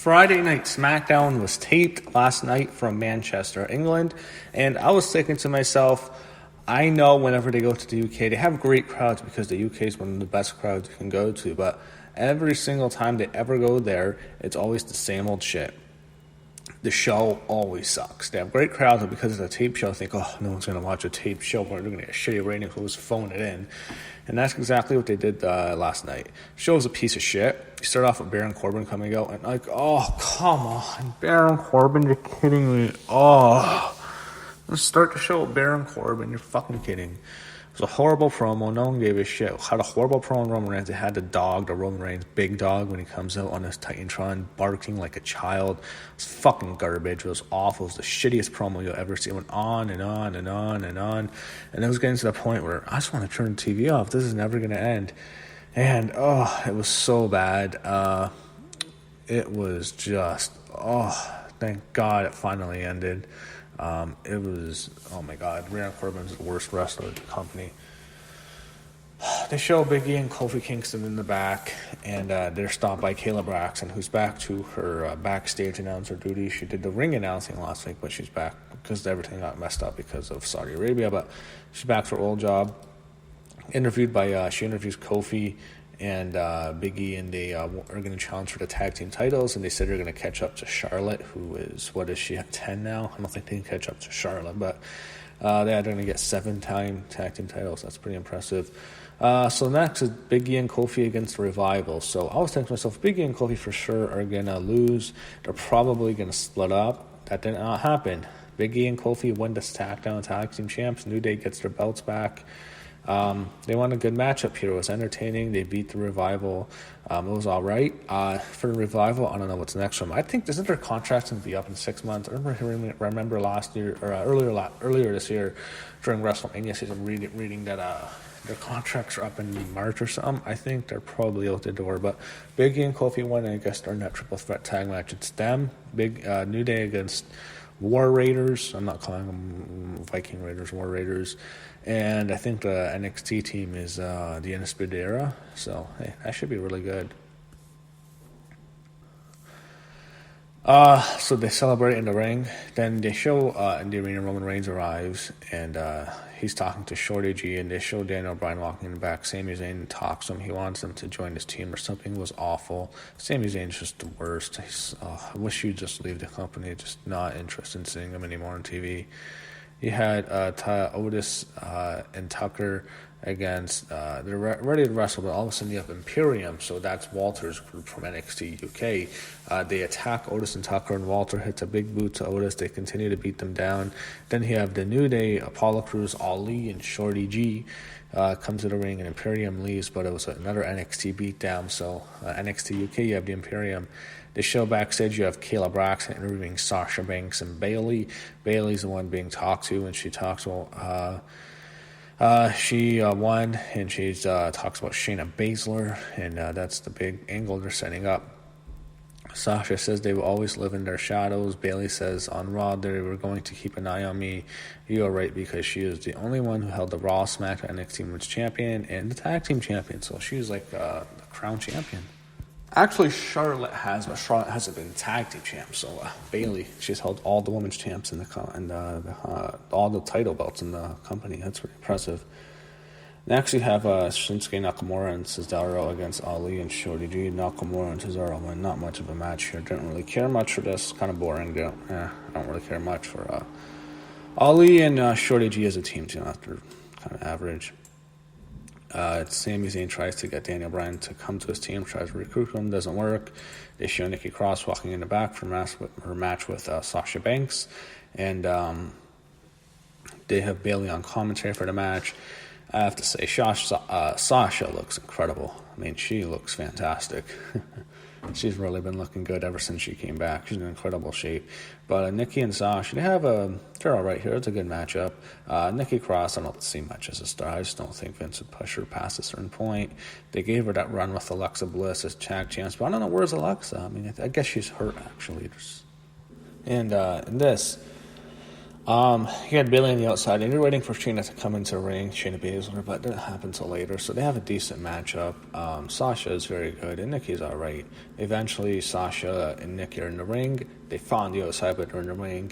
Friday Night SmackDown was taped last night from Manchester, England, and I was thinking to myself, I know whenever they go to the UK, they have great crowds because the UK is one of the best crowds you can go to, but every single time they ever go there, it's always the same old shit. The show always sucks. They have great crowds, but because it's a tape show, I think, oh, no one's going to watch a tape show. We're going to get a shitty rating, so let's phone it in. And that's exactly what they did last night. The show was a piece of shit. You start off with Baron Corbin coming out, and like, oh, come on. Baron Corbin, you're kidding me. Oh, let's start the show with Baron Corbin. You're fucking kidding. It was a horrible promo. No one gave a shit. Had a horrible promo on Roman Reigns. They had the Roman Reigns, big dog, when he comes out on his Titantron, barking like a child. It's fucking garbage. It was awful. It was the shittiest promo you'll ever see. It went on and on and on and on. And it was getting to the point where I just want to turn the TV off. This is never going to end. And, it was so bad. It was just, thank God it finally ended. It was, oh my God, Baron Corbin's the worst wrestler in the company. They show Big E and Kofi Kingston in the back, and they're stopped by Kayla Braxton, who's back to her backstage announcer duty. She did the ring announcing last week, but she's back because everything got messed up because of Saudi Arabia, but she's back to her old job. She interviews Kofi and Big E, and they are going to challenge for the tag team titles, and they said they're going to catch up to Charlotte, who is, what is she, at 10 now? I don't think they can catch up to Charlotte, but they're going to get 7-time tag team titles. That's pretty impressive. So next is Big E and Kofi against Revival. So I was thinking to myself, Big E and Kofi for sure are going to lose. They're probably going to split up. That did not happen. Big E and Kofi win the SmackDown tag team champs. New Day gets their belts back. They won a good matchup here. It was entertaining. They beat the Revival. It was all right. For the Revival, I don't know what's next for them. I think, isn't their contract going to be up in 6 months? I remember last year, or earlier this year, during WrestleMania season, reading that their contracts are up in March or something. I think they're probably out the door. But Big E and Kofi won, and I guess they're in that triple threat tag match. It's them, New Day against War Raiders. I'm not calling them Viking Raiders, War Raiders. And I think the NXT team is the Undisputed Era. So, hey, that should be really good. So they celebrate in the ring. Then they show in the arena Roman Reigns arrives, and he's talking to Shorty G, and they show Daniel Bryan walking in the back. Sami Zayn talks to him. He wants him to join his team or something. It was awful. Sami Zayn's just the worst. I wish you'd just leave the company. Just not interested in seeing him anymore on TV. You had Otis and Tucker against, they're ready to wrestle, but all of a sudden you have Imperium, so that's Walter's group from NXT UK. They attack Otis and Tucker, and Walter hits a big boot to Otis. They continue to beat them down. Then you have the New Day, Apollo Crews, Ali, and Shorty G come to the ring, and Imperium leaves, but it was another NXT beatdown. So NXT UK, you have the Imperium. They show backstage you have Kayla Braxton interviewing Sasha Banks and Bayley. Bayley's the one being talked to, and she talks about she won, and she talks about Shayna Baszler, and that's the big angle they're setting up. Sasha says they will always live in their shadows. Bayley says on Raw they were going to keep an eye on me. You are right, because she is the only one who held the Raw, SmackDown, NXT Women's Champion and the Tag Team Champion, so she's like the crown champion. Actually, Charlotte has, but Charlotte hasn't been tag team champ. So Bayley, she's held all the women's champs in all the title belts in the company. That's pretty impressive. Next, you have Shinsuke Nakamura and Cesaro against Ali and Shorty G. Nakamura and Cesaro win. Not much of a match here. Didn't really care much for this. Kind of boring. I don't really care much for Ali and Shorty G as a team. They're kind of average. Sami Zayn tries to get Daniel Bryan to come to his team, tries to recruit him, doesn't work. They show Nikki Cross walking in the back for her match with Sasha Banks, and they have Bayley on commentary for the match. I have to say, Sasha looks incredible. I mean, she looks fantastic. She's really been looking good ever since she came back. She's in incredible shape. But Nikki and Sasha, they're all right here. It's a good matchup. Nikki Cross, I don't see much as a star. I just don't think Vince would push her past a certain point. They gave her that run with Alexa Bliss as tag champs, but I don't know, where's Alexa? I mean, I guess she's hurt, actually. And in this, He had Bailey on the outside, and you're waiting for Shayna to come into the ring, Shayna Baszler, but it didn't happen until later, so they have a decent matchup. Sasha is very good, and Nikki's alright. Eventually, Sasha and Nikki are in the ring. They fought on the outside, but they're in the ring.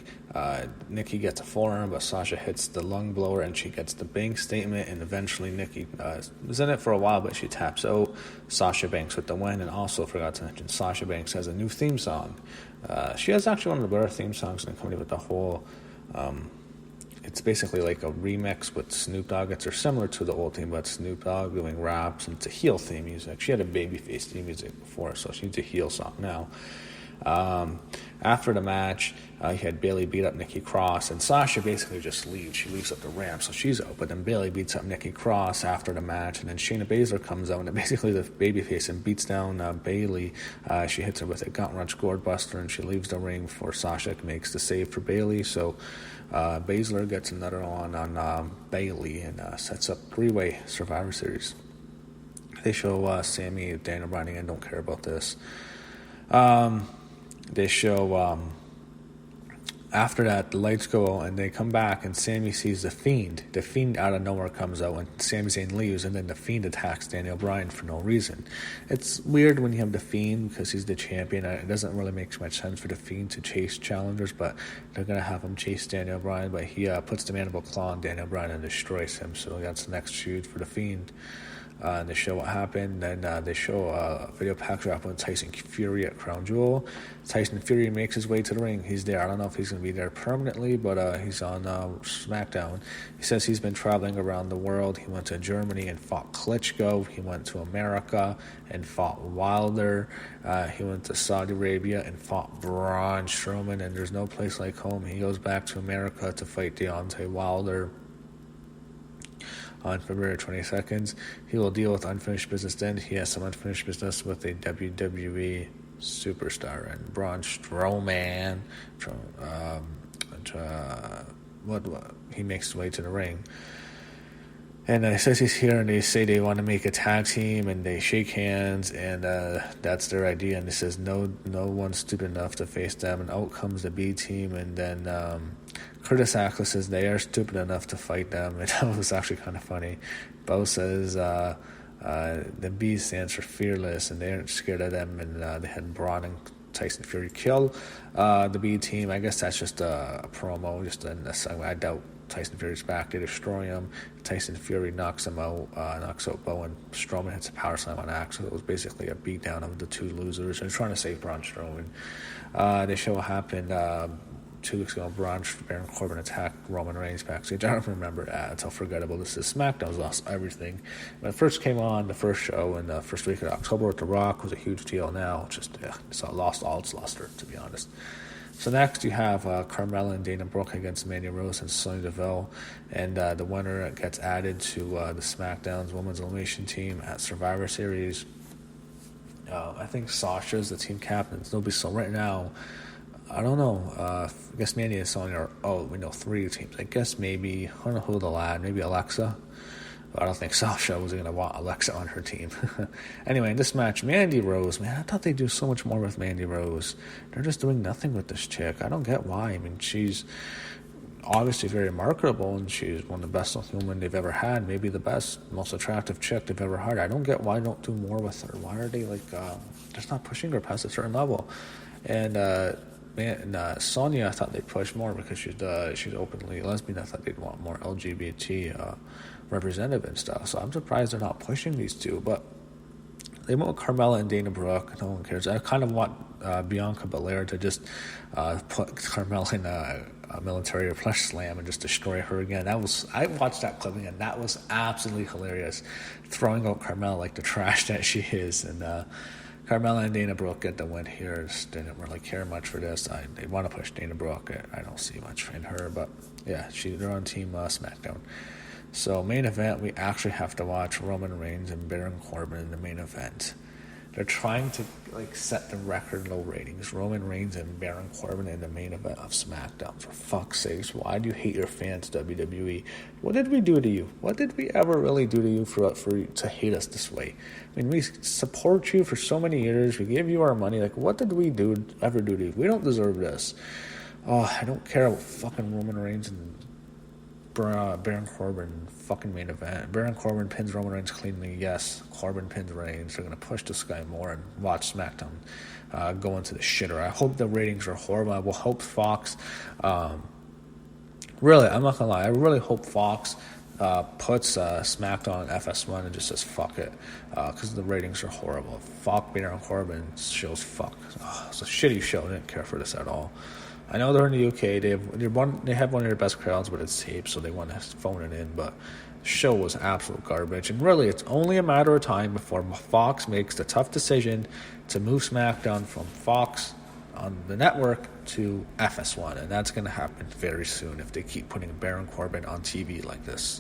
Nikki gets a forearm, but Sasha hits the lung blower, and she gets the bank statement, and eventually Nikki was in it for a while, but she taps out. Sasha Banks with the win, and also forgot to mention, Sasha Banks has a new theme song. She has actually one of the better theme songs in the company with the whole... it's basically like a remix with Snoop Dogg. It's similar to the old theme, but Snoop Dogg doing raps, and it's a heel theme music. She had a babyface theme music before, so she needs a heel song now. After the match, he had Bailey beat up Nikki Cross, and Sasha basically just leaves. She leaves up the ramp, so she's out. But then Bailey beats up Nikki Cross after the match, and then Shayna Baszler comes out, and basically the babyface and beats down Bailey. She hits her with a gut wrench gourd buster, and she leaves the ring before Sasha makes the save for Bailey. So Baszler gets another one on Bailey and sets up three-way Survivor Series. They show Sammy, Daniel Bryan, and don't care about this. They show, after that, the lights go and they come back and Sammy sees the Fiend. The Fiend out of nowhere comes out and Sami Zayn leaves, and then the Fiend attacks Daniel Bryan for no reason. It's weird when you have the Fiend because he's the champion. It doesn't really make much sense for the Fiend to chase challengers, but they're going to have him chase Daniel Bryan, but he puts the mandible claw on Daniel Bryan and destroys him, so that's the next feud for the Fiend. And they show what happened. Then they show a video package up with Tyson Fury at Crown Jewel. Tyson Fury makes his way to the ring. He's there. I don't know if he's going to be there permanently, but he's on SmackDown. He says he's been traveling around the world. He went to Germany and fought Klitschko. He went to America and fought Wilder. He went to Saudi Arabia and fought Braun Strowman. And there's no place like home. He goes back to America to fight Deontay Wilder on February 22nd. He will deal with unfinished business then. He has some unfinished business with a WWE superstar and Braun Strowman. He makes his way to the ring. And it says he's here, and they say they want to make a tag team, and they shake hands, and that's their idea. And it says no one's stupid enough to face them, and out comes the B team, and then Curtis Axel says they are stupid enough to fight them, and that was actually kind of funny. Bo says the B stands for fearless, and they aren't scared of them, and they had Braun and Tyson Fury kill the B team. I guess that's just a promo, I doubt Tyson Fury's back. They destroy him. Tyson Fury knocks him out, knocks out Bo, and Strowman hits a power slam on Axel. It was basically a beatdown of the two losers. They're trying to save Braun Strowman. They show what happened 2 weeks ago. Baron Corbin attacked Roman Reigns backstage. I don't remember that. It's all forgettable. This is SmackDown's lost everything. When it first came on, the first show in the first week of October with The Rock was a huge deal. Now it's lost all its luster, to be honest. So next you have Carmella and Dana Brooke against Mandy Rose and Sonya Deville, and the winner gets added to the SmackDown's Women's Elimination Team at Survivor Series. I think Sasha's the team captain. So right now, I don't know. I guess Mandy and Sonya we know 3 teams. I guess maybe, I don't know who they'll add, maybe Alexa. But I don't think Sasha was going to want Alexa on her team. Anyway, in this match, Mandy Rose, man, I thought they'd do so much more with Mandy Rose. They're just doing nothing with this chick. I don't get why. I mean, she's obviously very marketable, and she's one of the best women they've ever had. Maybe the best, most attractive chick they've ever had. I don't get why they don't do more with her. Why are they, just not pushing her past a certain level? And Sonya, I thought they'd push more because she's openly lesbian. I thought they'd want more LGBT representative and stuff. So I'm surprised they're not pushing these two. But they want Carmella and Dana Brooke. No one cares. I kind of want Bianca Belair to just put Carmella in a military flesh slam and just destroy her again. I watched that clipping, and that was absolutely hilarious. Throwing out Carmella like the trash that she is. And Carmella and Dana Brooke get the win here. Just didn't really care much for this. They want to push Dana Brooke. I don't see much in her, but yeah, they're on Team SmackDown. So main event, we actually have to watch Roman Reigns and Baron Corbin in the main event. They're trying to set the record low ratings. Roman Reigns and Baron Corbin in the main event of SmackDown. For fuck's sakes, why do you hate your fans, WWE? What did we do to you? What did we ever really do to you for you to hate us this way? I mean, we support you for so many years. We gave you our money. What did we ever do to you? We don't deserve this. Oh, I don't care about fucking Roman Reigns and Baron Corbin fucking main event. Baron Corbin pins Roman Reigns cleanly. Yes, Corbin pins Reigns. They're gonna push this guy more and watch SmackDown go into the shitter. I hope the ratings are horrible. I will hope Fox. Really, I'm not gonna lie. I really hope Fox puts SmackDown on FS1 and just says fuck it, because the ratings are horrible. Fuck Baron Corbin shows fuck. Oh, it's a shitty show. I didn't care for this at all. I know they're in the UK. They have one of their best crowds, but it's taped, so they want to phone it in. But the show was absolute garbage. And really, it's only a matter of time before Fox makes the tough decision to move SmackDown from Fox on the network to FS1. And that's going to happen very soon if they keep putting Baron Corbin on TV like this.